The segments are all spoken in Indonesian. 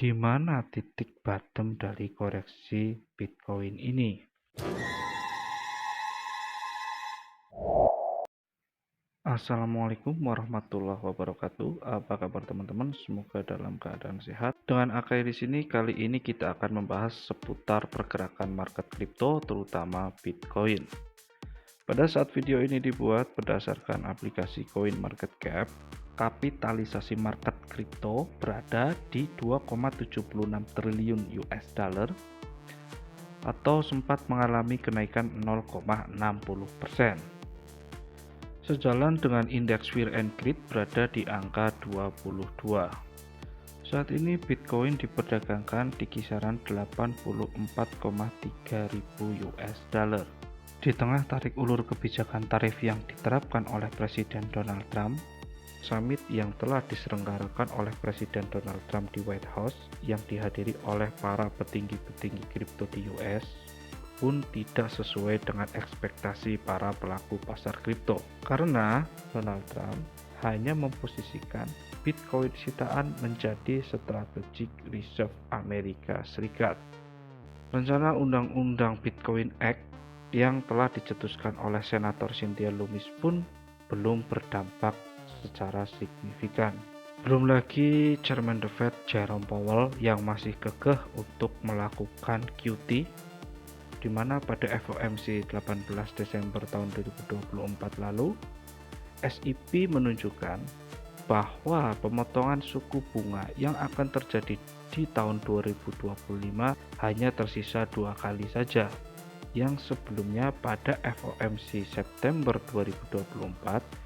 Di mana titik bottom dari koreksi Bitcoin ini? Assalamualaikum warahmatullahi wabarakatuh. Apa kabar teman-teman? Semoga dalam keadaan sehat. Dengan Akai di sini, kali ini kita akan membahas seputar pergerakan market kripto, terutama Bitcoin. Pada saat video ini dibuat berdasarkan aplikasi CoinMarketCap, kapitalisasi market kripto berada di 2,76 triliun US dollar atau sempat mengalami kenaikan 0,60%. Sejalan dengan indeks Fear and Greed berada di angka 22. Saat ini Bitcoin diperdagangkan di kisaran 84,3 ribu US dollar. Di tengah tarik ulur kebijakan tarif yang diterapkan oleh Presiden Donald Trump, summit yang telah diselenggarakan oleh Presiden Donald Trump di White House yang dihadiri oleh para petinggi-petinggi kripto di US pun tidak sesuai dengan ekspektasi para pelaku pasar kripto, karena Donald Trump hanya memposisikan Bitcoin sitaan menjadi strategic reserve Amerika Serikat. Rencana Undang-Undang Bitcoin Act yang telah dicetuskan oleh Senator Cynthia Lummis pun belum berdampak secara signifikan. Belum lagi Chairman The Fed Jerome Powell yang masih kekeh untuk melakukan QT, di mana pada FOMC 18 Desember tahun 2024 lalu, SEP menunjukkan bahwa pemotongan suku bunga yang akan terjadi di tahun 2025 hanya tersisa 2 kali saja, yang sebelumnya pada FOMC September 2024,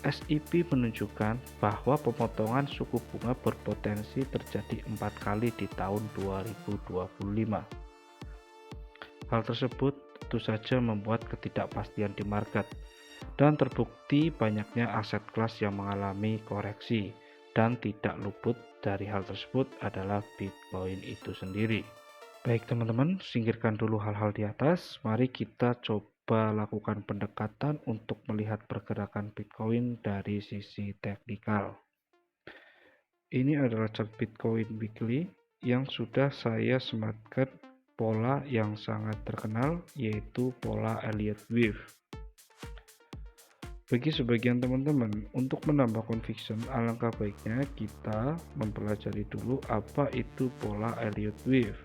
SEP menunjukkan bahwa pemotongan suku bunga berpotensi terjadi 4 kali di tahun 2025. Hal tersebut tentu saja membuat ketidakpastian di market, dan terbukti banyaknya aset kelas yang mengalami koreksi, dan tidak luput dari hal tersebut adalah Bitcoin itu sendiri. Baik teman-teman, singkirkan dulu hal-hal di atas, mari kita coba lakukan pendekatan untuk melihat pergerakan Bitcoin dari sisi teknikal. Ini adalah chart Bitcoin Weekly yang sudah saya sematkan pola yang sangat terkenal, yaitu pola Elliott Wave. Bagi sebagian teman-teman, untuk menambah conviction, alangkah baiknya kita mempelajari dulu apa itu pola Elliott Wave.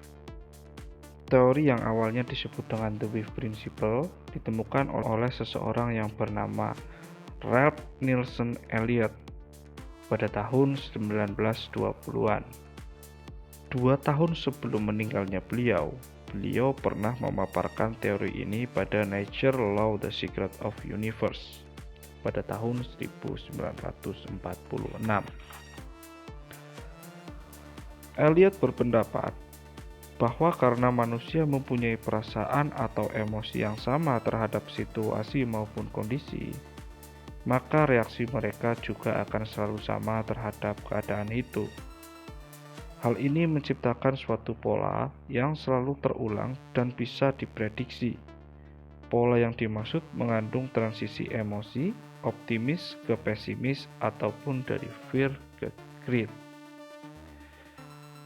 Teori yang awalnya disebut dengan The Wave Principle ditemukan oleh seseorang yang bernama Ralph Nielsen Elliott pada tahun 1920-an. 2 tahun sebelum meninggalnya beliau pernah memaparkan teori ini pada Nature Law The Secret of Universe pada tahun 1946. Elliott berpendapat bahwa karena manusia mempunyai perasaan atau emosi yang sama terhadap situasi maupun kondisi, maka reaksi mereka juga akan selalu sama terhadap keadaan itu. Hal ini menciptakan suatu pola yang selalu terulang dan bisa diprediksi. Pola yang dimaksud mengandung transisi emosi, optimis ke pesimis, ataupun dari fear ke greed.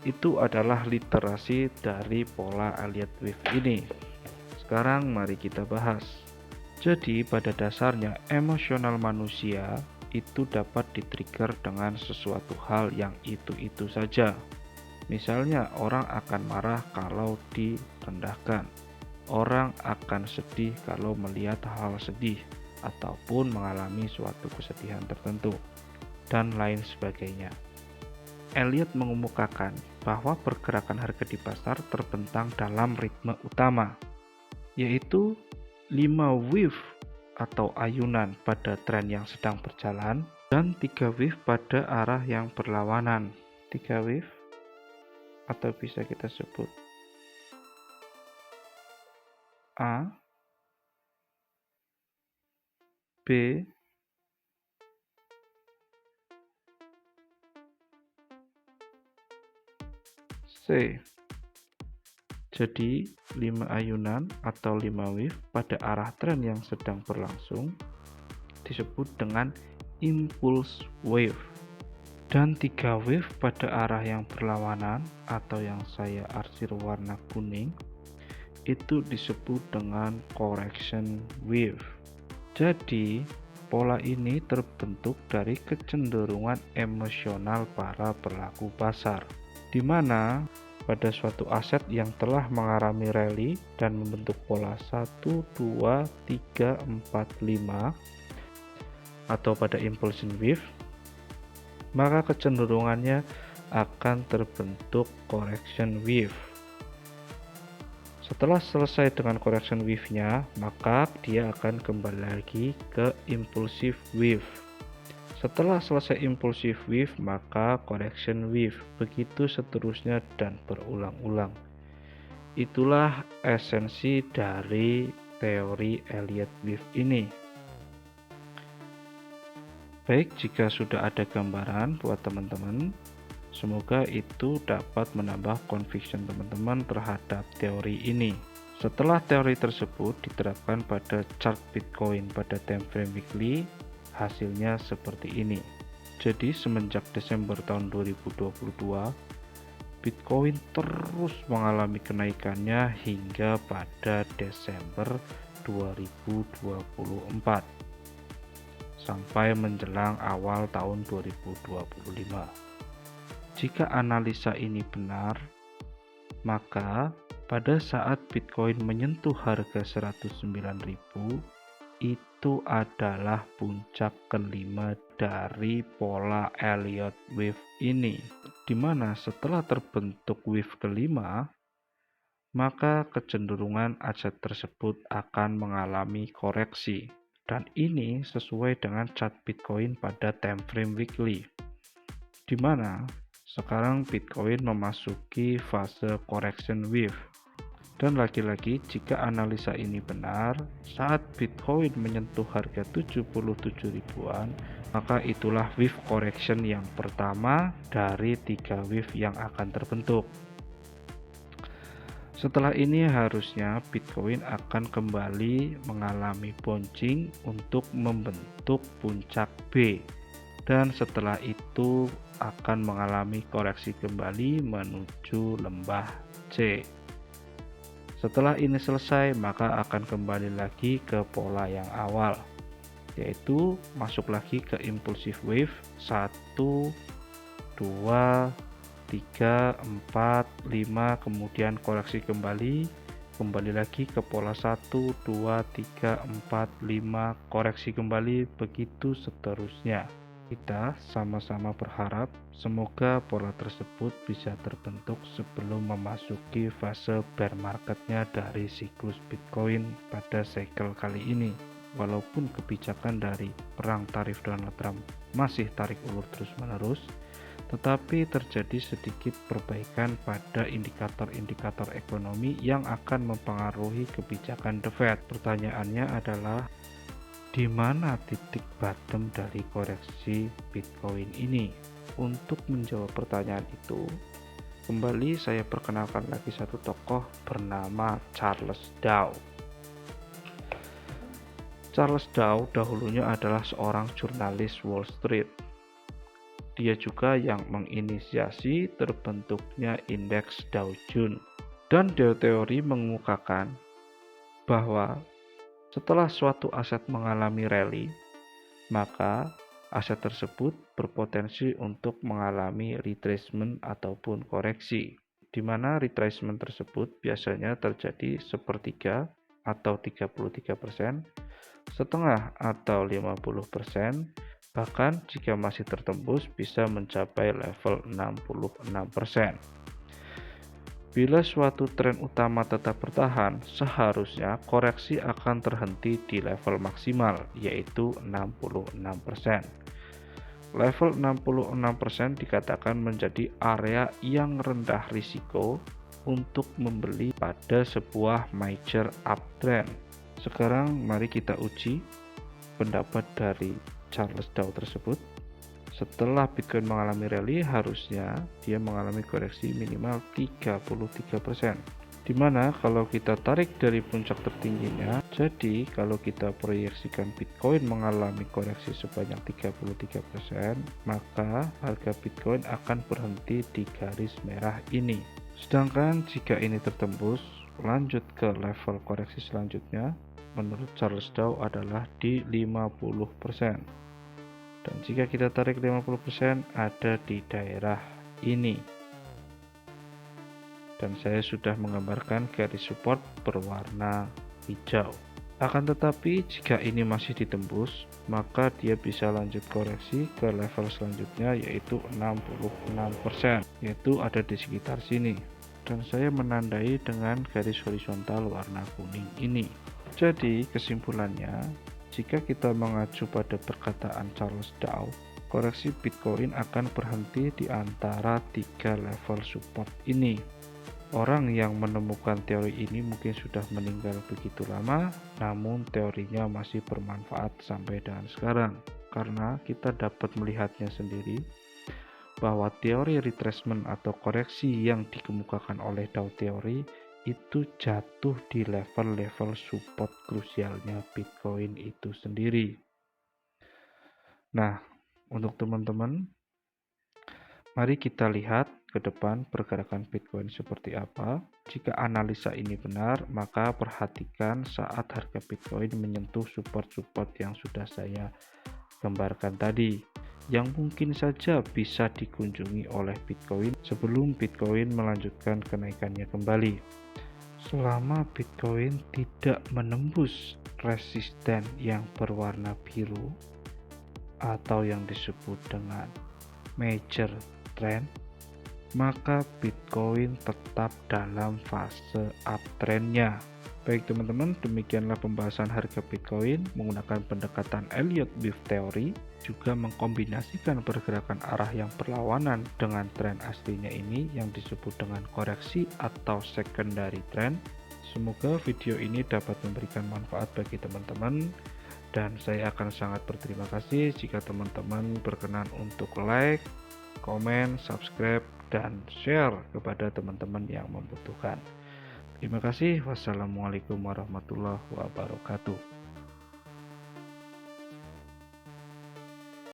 Itu adalah literasi dari pola Elliott Wave ini. Sekarang mari kita bahas. Jadi pada dasarnya emosional manusia itu dapat di-trigger dengan sesuatu hal yang itu-itu saja. Misalnya orang akan marah kalau direndahkan, orang akan sedih kalau melihat hal sedih, ataupun mengalami suatu kesedihan tertentu, dan lain sebagainya. Elliott mengemukakan bahwa pergerakan harga di pasar terbentang dalam ritme utama, yaitu 5 wave atau ayunan pada tren yang sedang berjalan, dan 3 wave pada arah yang berlawanan. 3 wave atau bisa kita sebut A, B, C. Jadi 5 ayunan atau 5 wave pada arah tren yang sedang berlangsung disebut dengan impulse wave. dan 3 wave pada arah yang berlawanan atau yang saya arsir warna kuning itu disebut dengan correction wave. Jadi pola ini terbentuk dari kecenderungan emosional para pelaku pasar, di mana pada suatu aset yang telah mengalami rally dan membentuk pola 1, 2, 3, 4, 5 atau pada impulsion wave, maka kecenderungannya akan terbentuk correction wave. Setelah selesai dengan correction wave-nya, maka dia akan kembali lagi ke impulsive wave. Setelah selesai impulsive wave, maka correction wave, begitu seterusnya dan berulang-ulang. Itulah esensi dari teori Elliott wave ini. Baik, jika sudah ada gambaran buat teman-teman, semoga itu dapat menambah conviction teman-teman terhadap teori ini. Setelah teori tersebut diterapkan pada chart Bitcoin pada time frame weekly, hasilnya seperti ini. Jadi semenjak Desember tahun 2022, Bitcoin terus mengalami kenaikannya hingga pada Desember 2024 sampai menjelang awal tahun 2025. Jika analisa ini benar, maka pada saat Bitcoin menyentuh harga 109.000, itu adalah puncak kelima dari pola Elliott wave ini, di mana setelah terbentuk wave kelima, maka kecenderungan aset tersebut akan mengalami koreksi. Dan ini sesuai dengan chart Bitcoin pada time frame weekly, di mana sekarang Bitcoin memasuki fase correction wave. Dan lagi-lagi, jika analisa ini benar, saat Bitcoin menyentuh harga 77 ribuan, maka itulah wave correction yang pertama dari 3 wave yang akan terbentuk. Setelah ini harusnya Bitcoin akan kembali mengalami bouncing untuk membentuk puncak B, dan setelah itu akan mengalami koreksi kembali menuju lembah C. Setelah ini selesai, maka akan kembali lagi ke pola yang awal, yaitu masuk lagi ke impulsive wave 1, 2, 3, 4, 5, kemudian koreksi kembali lagi ke pola 1, 2, 3, 4, 5, koreksi kembali, begitu seterusnya. Kita sama-sama berharap semoga pola tersebut bisa terbentuk sebelum memasuki fase bear marketnya dari siklus Bitcoin pada cycle kali ini. Walaupun kebijakan dari perang tarif Donald Trump masih tarik ulur terus-menerus, tetapi terjadi sedikit perbaikan pada indikator-indikator ekonomi yang akan mempengaruhi kebijakan The Fed. Pertanyaannya adalah, di mana titik bottom dari koreksi Bitcoin ini? Untuk menjawab pertanyaan itu, kembali saya perkenalkan lagi satu tokoh bernama Charles Dow. Charles Dow dahulunya adalah seorang jurnalis Wall Street. Dia juga yang menginisiasi terbentuknya indeks Dow Jones. Dan teori mengemukakan bahwa setelah suatu aset mengalami rally, maka aset tersebut berpotensi untuk mengalami retracement ataupun koreksi, di mana retracement tersebut biasanya terjadi sepertiga atau 33%, setengah atau 50%, bahkan jika masih tertembus bisa mencapai level 66%. Bila suatu tren utama tetap bertahan, seharusnya koreksi akan terhenti di level maksimal, yaitu 66%. Level 66% dikatakan menjadi area yang rendah risiko untuk membeli pada sebuah major uptrend. Sekarang mari kita uji pendapat dari Charles Dow tersebut. Setelah Bitcoin mengalami rally, harusnya dia mengalami koreksi minimal 33%. Dimana kalau kita tarik dari puncak tertingginya, Jadi kalau kita proyeksikan Bitcoin mengalami koreksi sebanyak 33%, maka harga Bitcoin akan berhenti di garis merah ini. Sedangkan jika ini tertembus, lanjut ke level koreksi selanjutnya, menurut Charles Dow adalah di 50%. Dan jika kita tarik 50% ada di daerah ini. Dan saya sudah menggambarkan garis support berwarna hijau. Akan tetapi jika ini masih ditembus, maka dia bisa lanjut koreksi ke level selanjutnya yaitu 66%, yaitu ada di sekitar sini. Dan saya menandai dengan garis horizontal warna kuning ini. Jadi kesimpulannya, jika kita mengacu pada perkataan Charles Dow, koreksi Bitcoin akan berhenti di antara 3 level support ini. Orang yang menemukan teori ini mungkin sudah meninggal begitu lama, namun teorinya masih bermanfaat sampai dengan sekarang, karena kita dapat melihatnya sendiri bahwa teori retracement atau koreksi yang dikemukakan oleh Dow Theory itu jatuh di level-level support krusialnya Bitcoin itu sendiri. Nah, untuk teman-teman, mari kita lihat ke depan pergerakan Bitcoin seperti apa. Jika analisa ini benar, maka perhatikan saat harga Bitcoin menyentuh support-support yang sudah saya gambarkan tadi, yang mungkin saja bisa dikunjungi oleh Bitcoin sebelum Bitcoin melanjutkan kenaikannya kembali. Selama Bitcoin tidak menembus resisten yang berwarna biru atau yang disebut dengan major trend, maka Bitcoin tetap dalam fase uptrendnya. Baik teman-teman, demikianlah pembahasan harga Bitcoin menggunakan pendekatan Elliott-Wave Theory, juga mengkombinasikan pergerakan arah yang berlawanan dengan tren aslinya ini yang disebut dengan koreksi atau secondary trend. Semoga video ini dapat memberikan manfaat bagi teman-teman, dan saya akan sangat berterima kasih jika teman-teman berkenan untuk like, komen, subscribe, dan share kepada teman-teman yang membutuhkan. Terima kasih. Wassalamualaikum warahmatullahi wabarakatuh.